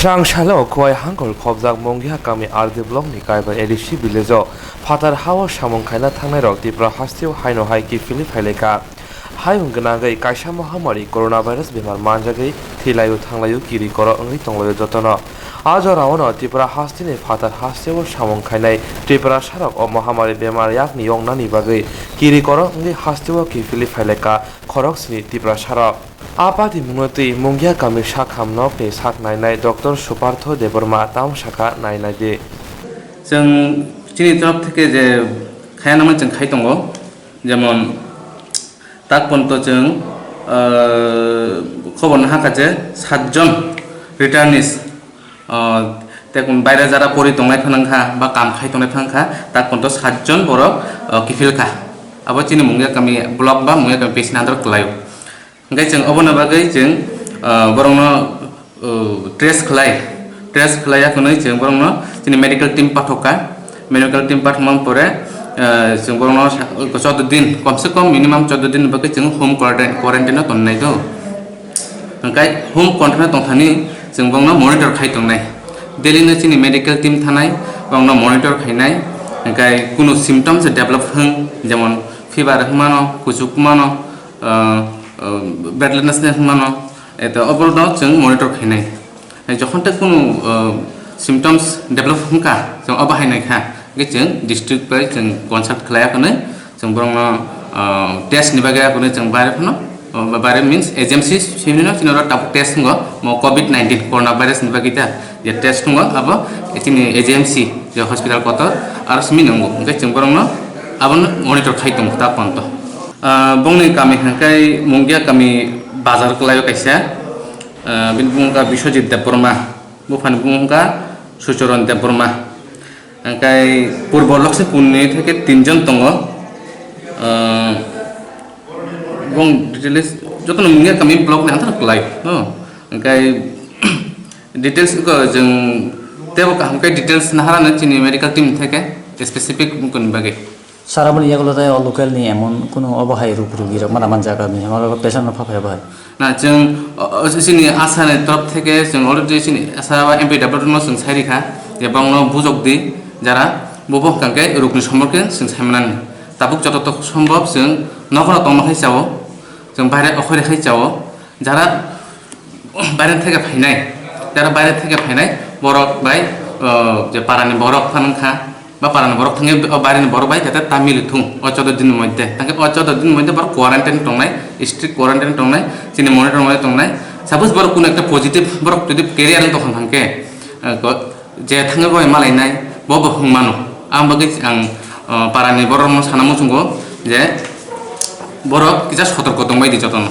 Srangshalo Kwai Hangol Khobjak Mongya Kami Ardi Blong ni Kaiba Edishi Vilejo Fatar Hawa Samong Khaina Thangnai Rok Tipra Hastio Haino Haiki Philip Haileka Hayung Gnagai Kaisa Mahamari Coronavirus Bemar Manjagai Thilayu Thanglayu Kiri Koro Angri Tonglayu Jotono Ajo Rawono Tipra Hastini Fatar Hastio Samong Khainai Tipra Sarok O Mahamari Bemar Yakni Yongnani Bagai Kiri Koro Angri Hastio Ki Philip Haileka Khorok Sini Tipra Sarok Apati Munoti Mongya Kami Shakham Nokni Sak Nainai Dr. Supartho Deborma Tam Shaka Nainai De जों चीनी तरफ থেকে যে খায়ানামা जों খাইতंगो যেমন তাক পর্যন্ত जों খবর না কাছে 7 জন রিটার্নিস তেকুন বাইরে যারা পরি তংনাই ফানাংখা বা কাম খাইতংনাই ফানাংখা তাক পর্যন্ত 7 জন বড় কিফিলখা আবো চীনি মঙ্গিয়া কামি ব্লক বা মঙ্গিয়া কামি পেছন আন্দর কলাयो ओंखाय जों अबनो बागै जों बरंनो ट्रेस खलायाखै जों बरंनो जोंनि मेडिकल टीम पाठमान परे जों बरंनो 14 दिन कम से कम मिनिमाम 14 दिन बागै जों होम क्वारंटाइन तन्नाय दो ओंखाय होम क्वारंटाइन तंथानि जों बरंनो मनिटर खाइतंनाय डेली नो जोंनि मेडिकल टीम थानाय बरंनो मनिटर खाइनाय ओंखाय कुनु सिम्पटम्स डेभलप हों जेमन फीवर हमानो कुजुकमानो ब्रेथलेसनेस मानो एतो अबरनो जों मनिटर खाइनाय जखन तक कोनो सिम्पटम्स डेभलप होंका जों अबाहायनायखा जों डिस्ट्रिक्ट बाय जों कनसाल्ट खालायाखै जों बरंनो टेस्ट नि बागै आखौनो जों बारे मीन्स एजेंसी सिमिनो चिनरा टाप टेस्ट हो म कोविड-19 कोरोना भाइरस नि बागै ता जे टेस्ट हो अब इतिनि एजेंसी जो हॉस्पिटल कत आरो सिमिनंगो ओंखाय जों बरंनो आबनो मनिटर खाइतों ता पन्त बंगनि कामी हंकाय मंगिया कामी बाजार कलायो कायसा बिन बुंगा बिश्वजित देबबर्मा बुफान बुंगा सुचरन देबबर्मा हंकाय पूर्व लक्ष्मीपुरनि থেকে 3 জন दङ बं डिटेल्स जतन मंगिया कामी ब्लक नि आंथार कलायो हंकाय डिटेल्स को जों तेबो हंकाय डिटेल्स नाहारानो चिनि मेडिकल टीम থেকে स्पेसिफिक बुंकन बागै साराबन यागलताय लोकल नि एमन कुनो अबहाय रुगरुगि माना मान जागा नि हमरा पेशेंट न फाफाय बाय ना जों सिनि आसानि तरफ থেকে जों अलरेडी सिनि आसाबा एमपिडब्लिउ न जों साइरिखा जे बांनो बुजकदि जारा बबो कांके रुगनि सम्पर्के जों सामनान ताबुक जतत सम्भव जों नखरा तंनखाय जावो जों बायरे अखरे खाय जावो जारा बायरे থেকে फायनाय जारा बायरे থেকে फायनाय बरक बाय जे पारानि बरक फानखा বা পারান বরক থাঙ্গে বাইরেন বড় বাই যাতে তামিল থুং 14 দিনের মধ্যে তাকে 14 দিনের মধ্যে বড় কোয়ারেন্টাইন টংনাই স্ট্রিক্ট কোয়ারেন্টাইন টংনাই চিনি মনিটর মধ্যে টংনাই সাপোজ বড় কোন একটা পজিটিভ বড় যদি ক্যারিয়ার তখন থাঙ্গে যে থাঙ্গে বয় মালাইনাই বব হুমানো আম বাগै आं পারানি বড় সানামু সুঙ্গো যে বড় কিজা সতর্ক দंबायदि যতन